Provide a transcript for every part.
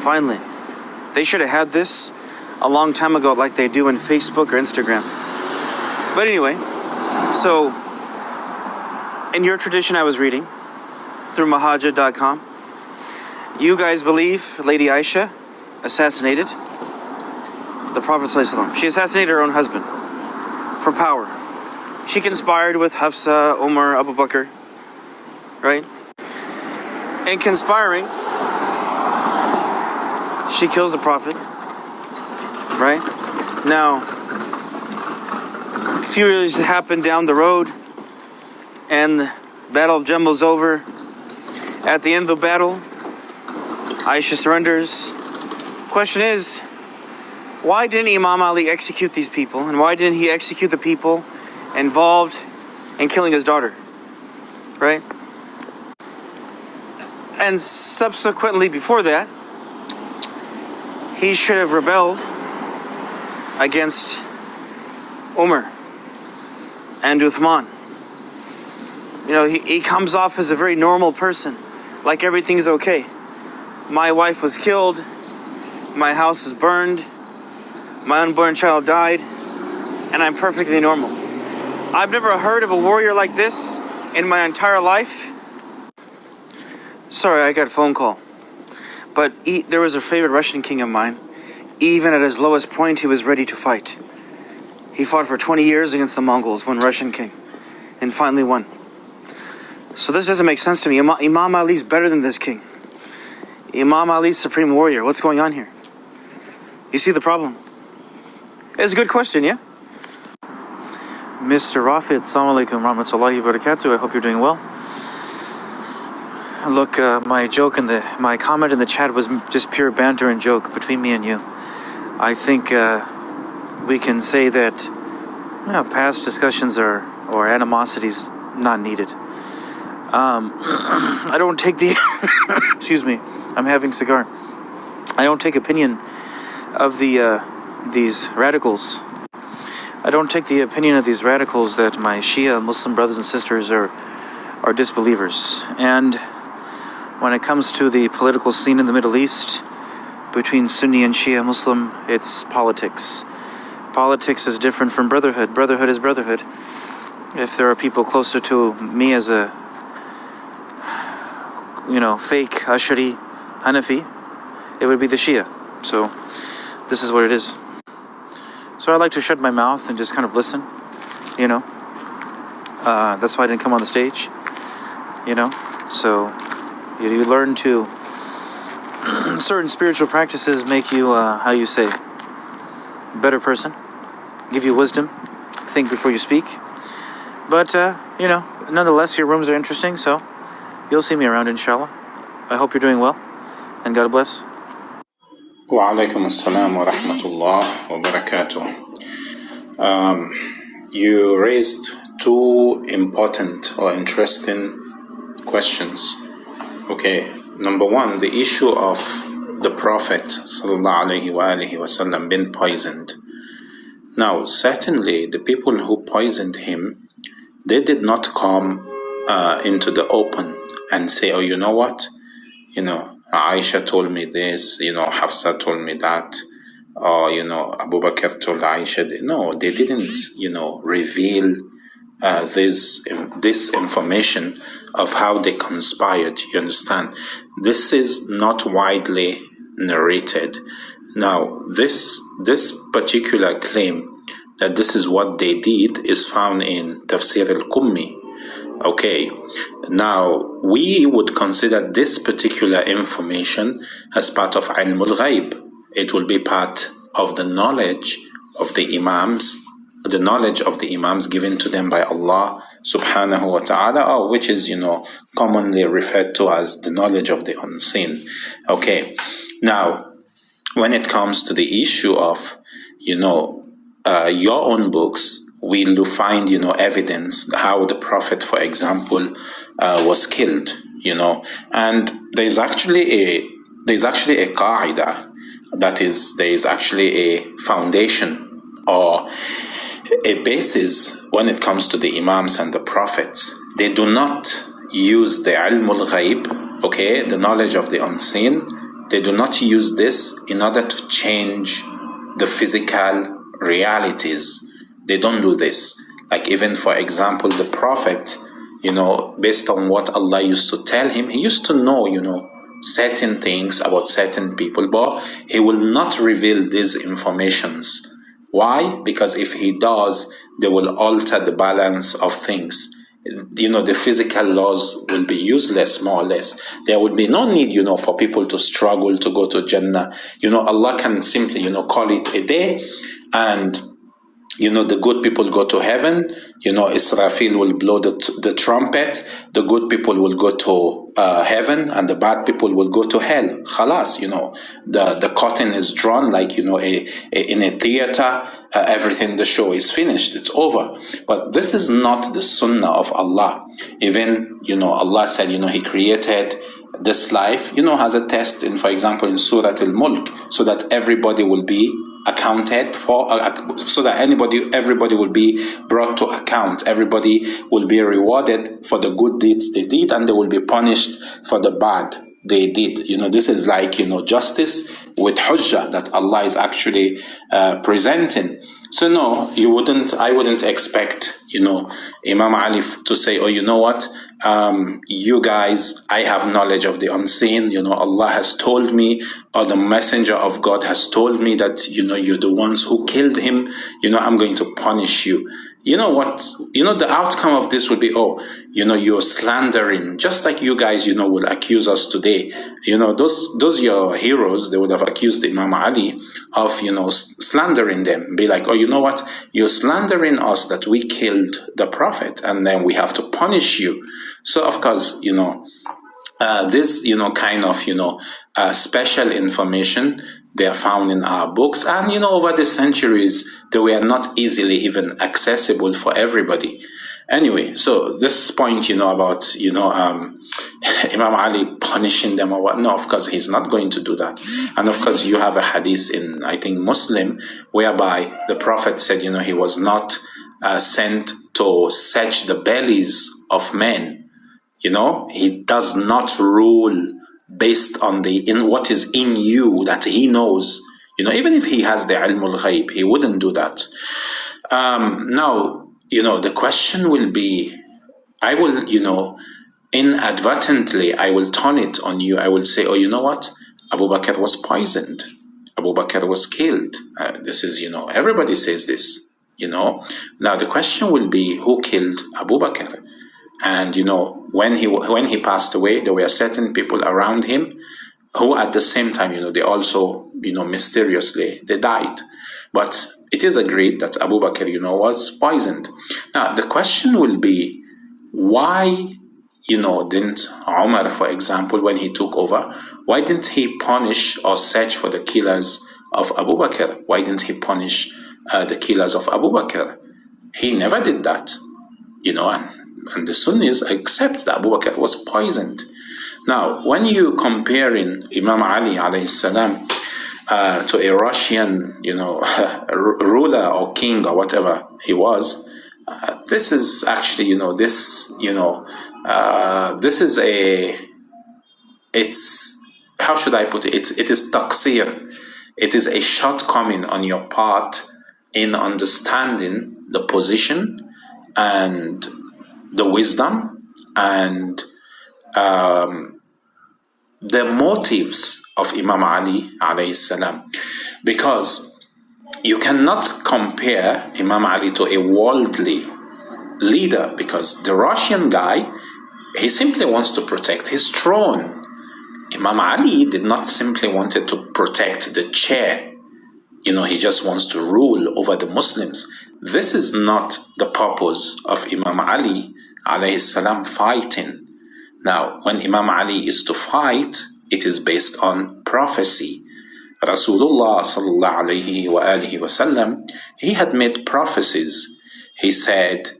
finally. They should have had this a long time ago like they do in Facebook or Instagram. But anyway, so in your tradition I was reading through Mahajja.com, you guys believe Lady Aisha assassinated the Prophet ﷺ. She assassinated her own husband for power. She conspired with Hafsa, Umar, Abubakr, right? And conspiring, she kills the Prophet, right? Now, a few years happened down the road, and the Battle of Jamal's over. At the end of the battle, Aisha surrenders. Question is, why didn't Imam Ali execute these people? And why didn't he execute the people involved in killing his daughter? Right? And subsequently, before that, he should have rebelled against Umar and Uthman. You know, he comes off as a very normal person, like everything's okay. My wife was killed, my house was burned, my unborn child died, and I'm perfectly normal. I've never heard of a warrior like this in my entire life. Sorry, I got a phone call. But there was a favorite Russian king of mine. Even at his lowest point, he was ready to fight. He fought for 20 years against the Mongols, one Russian king, and finally won. So this doesn't make sense to me. Imam Ali's better than this king. Imam Ali's supreme warrior. What's going on here? You see the problem? It's a good question, yeah? Mr. Rafid, Assalamu alaikum rahmatullahi wa barakatuh. I hope you're doing well. Look, my comment in the chat was just pure banter and joke between me and you. I think we can say that past discussions or animosities not needed. I don't take the excuse me, I'm having cigar. I don't take opinion of these radicals. I don't take the opinion of these radicals that my Shia Muslim brothers and sisters are disbelievers. And when it comes to the political scene in the Middle East, between Sunni and Shia Muslim, it's politics. Politics is different from brotherhood. Brotherhood is brotherhood. If there are people closer to me as a, fake Ashari Hanafi, it would be the Shia. So this is what it is. So I like to shut my mouth and just kind of listen, That's why I didn't come on the stage, So you learn to, certain spiritual practices make you, better person, give you wisdom, think before you speak. But, nonetheless, your rooms are interesting, so you'll see me around, inshallah. I hope you're doing well, and God bless. Wa alaikum assalam wa rahmatullah wa barakatuh. You raised two important or interesting questions. Okay, number one, the issue of the Prophet sallallahu alaihi wasallam being poisoned. Now, certainly, the people who poisoned him, they did not come into the open and say, oh, you know what? Aisha told me this, Hafsa told me that, or, Abubakr told Aisha. No, they didn't, reveal this information of how they conspired. You understand? This is not widely narrated. Now, this particular claim that this is what they did is found in Tafsir al-Qummi. Okay, now we would consider this particular information as part of Ilm al-Ghaib. It will be part of the knowledge of the Imams, given to them by Allah subhanahu wa ta'ala, which is, commonly referred to as the knowledge of the unseen. Okay, now, when it comes to the issue of, your own books, we'll find, evidence how the Prophet, for example, was killed, and there's actually a qaida, that is, there is actually a foundation or a basis when it comes to the Imams and the Prophets. They do not use the ilm al-ghaib, okay, the knowledge of the unseen. They do not use this in order to change the physical realities. They don't do this. Like even for example, the Prophet, based on what Allah used to tell him, he used to know, certain things about certain people, but he will not reveal these informations. Why? Because if he does, they will alter the balance of things. The physical laws will be useless, more or less. There would be no need, for people to struggle to go to Jannah. Allah can simply, call it a day, and the good people go to heaven. Israfil will blow the trumpet. The good people will go to heaven, and the bad people will go to hell. Khalas, the curtain is drawn, like in a theater. Everything, the show is finished. It's over. But this is not the sunnah of Allah. Even Allah said, He created this life, as a test. For example, in Surah Al-Mulk, so that everybody will be accounted for, so that everybody will be brought to account. Everybody will be rewarded for the good deeds they did, and they will be punished for the bad they did. This is like justice with hujjah that Allah is actually presenting. So no, I wouldn't expect Imam Ali to say, oh, you know what, you guys, I have knowledge of the unseen. Allah has told me, or the messenger of God has told me that you're the ones who killed him. I'm going to punish you. What? The outcome of this would be, you're slandering, just like you guys, will accuse us today. Those your heroes, they would have accused Imam Ali of, slandering them. Be like, oh, you know what? You're slandering us that we killed the Prophet, and then we have to punish you. So, of course, this, kind of, special information, they are found in our books, and over the centuries they were not easily even accessible for everybody. Anyway, so this point, about Imam Ali punishing them or what? No, of course he's not going to do that. And of course you have a hadith in, I think, Muslim, whereby the Prophet said, he was not sent to search the bellies of men. He does not rule based on what is in you that he knows. Even if he has the ilm al-ghayb, he wouldn't do that. Now, the question will be, I will, inadvertently, I will turn it on you. I will say, oh, you know what? Abubakr was poisoned. Abubakr was killed. This is, everybody says this, Now the question will be, who killed Abubakr? And when he passed away, there were certain people around him who at the same time, they also, mysteriously, they died. But it is agreed that Abu Bakr, was poisoned. Now, the question will be, why, didn't Umar, for example, when he took over, why didn't he punish or search for the killers of Abu Bakr? Why didn't he punish the killers of Abu Bakr? He never did that, and the Sunnis accept that Abu Bakr was poisoned. Now, when you comparing Imam Ali alayhi salam to a Russian, ruler or king or whatever he was, this is actually, this is it's, how should I put it? It is taqsir. It is a shortcoming on your part in understanding the position and the wisdom and the motives of Imam Ali alayhi salam, because you cannot compare Imam Ali to a worldly leader, because the Russian guy, he simply wants to protect his throne. Imam Ali did not simply wanted to protect the chair. He just wants to rule over the Muslims. This is not the purpose of Imam Ali alayhi salam fighting. Now, when Imam Ali is to fight, it is based on prophecy. Rasulullah sallallahu alayhi wa alihi wa sallam, he had made prophecies. He said,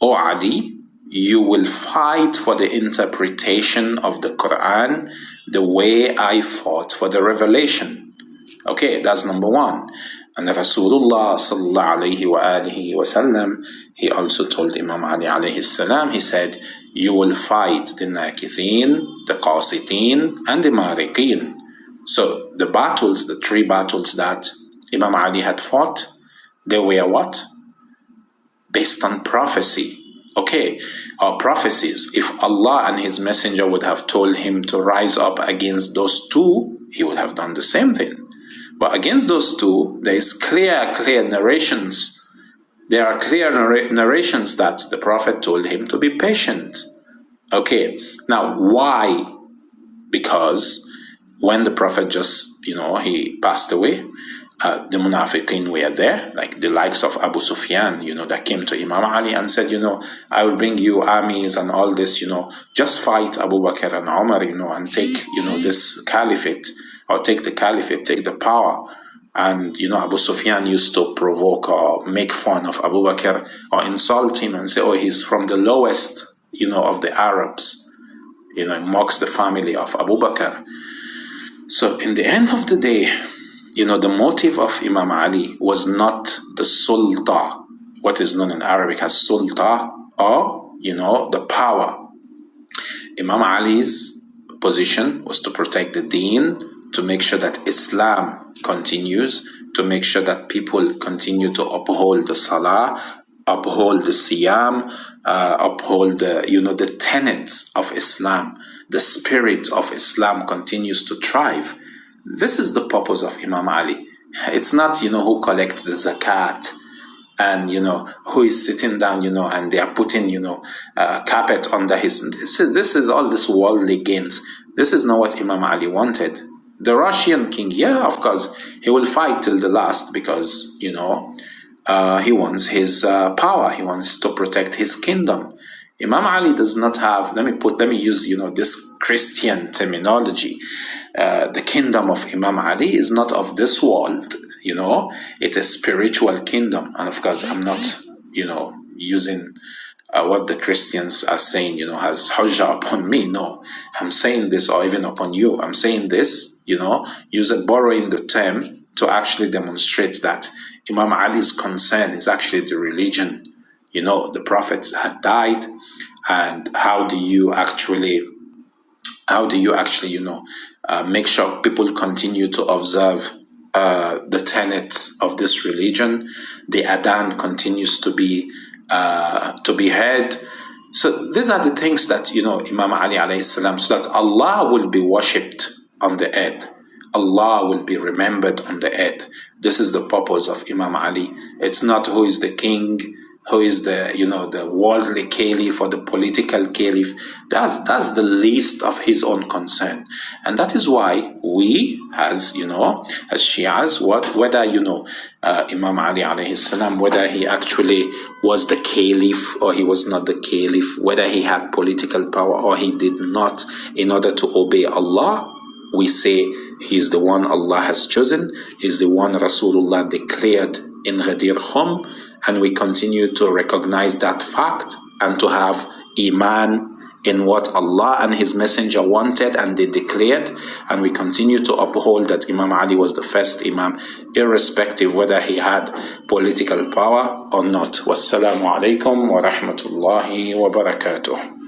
"O Ali, you will fight for the interpretation of the Quran the way I fought for the revelation." Okay, that's number one. And Rasulullah sallallahu alayhi wa alihi wa sallam, he also told Imam Ali alayhi salam, he said, "You will fight the nakithin, the qasitin, and the mariqin." So the battles, the 3 battles that Imam Ali had fought, they were what? Based on prophecy. Okay, our prophecies. If Allah and His Messenger would have told him to rise up against those 2, he would have done the same thing. But against those 2, there is clear narrations. There are clear narrations that the Prophet told him to be patient. Okay, now why? Because when the Prophet just, he passed away, the Munafiqeen were there, like the likes of Abu Sufyan, that came to Imam Ali and said, I will bring you armies and all this, just fight Abu Bakr and Umar, and take, this caliphate, or take the caliphate, take the power. And, Abu Sufyan used to provoke or make fun of Abu Bakr or insult him and say, oh, he's from the lowest, of the Arabs. It mocks the family of Abu Bakr. So in the end of the day, the motive of Imam Ali was not the sulta, what is known in Arabic as sulta, or, the power. Imam Ali's position was to protect the deen, to make sure that Islam continues, to make sure that people continue to uphold the salah, uphold the siyam, uphold the, the tenets of Islam. The spirit of Islam continues to thrive. This is the purpose of Imam Ali. It's not, who collects the zakat and, who is sitting down, and they are putting, carpet under his. This is all this worldly gains. This is not what Imam Ali wanted. The Russian king, yeah, of course, he will fight till the last because, he wants his power. He wants to protect his kingdom. Imam Ali does not have, let me use, this Christian terminology. The kingdom of Imam Ali is not of this world, it's a spiritual kingdom. And of course, I'm not, using what the Christians are saying, has hujjah upon me. No, I'm saying this, or even upon you. I'm saying this, borrowing the term to actually demonstrate that Imam Ali's concern is actually the religion. The prophets had died, and how do you actually, make sure people continue to observe the tenets of this religion? The Adhan continues to be heard. So these are the things that, Imam Ali alayhi salam, so that Allah will be worshipped on the earth. Allah will be remembered on the earth. This is the purpose of Imam Ali. It's not who is the king, who is the, the worldly caliph or the political caliph. That's the least of his own concern. And that is why we, as Shias, whether, Imam Ali alayhi salam, whether he actually was the caliph or he was not the caliph, whether he had political power or he did not, in order to obey Allah, we say he's the one Allah has chosen, he's the one Rasulullah declared in Ghadir Khum, and we continue to recognize that fact and to have iman in what Allah and His Messenger wanted and they declared, and we continue to uphold that Imam Ali was the first Imam, irrespective whether he had political power or not. Wassalamu alaikum wa rahmatullahi wa barakatuh.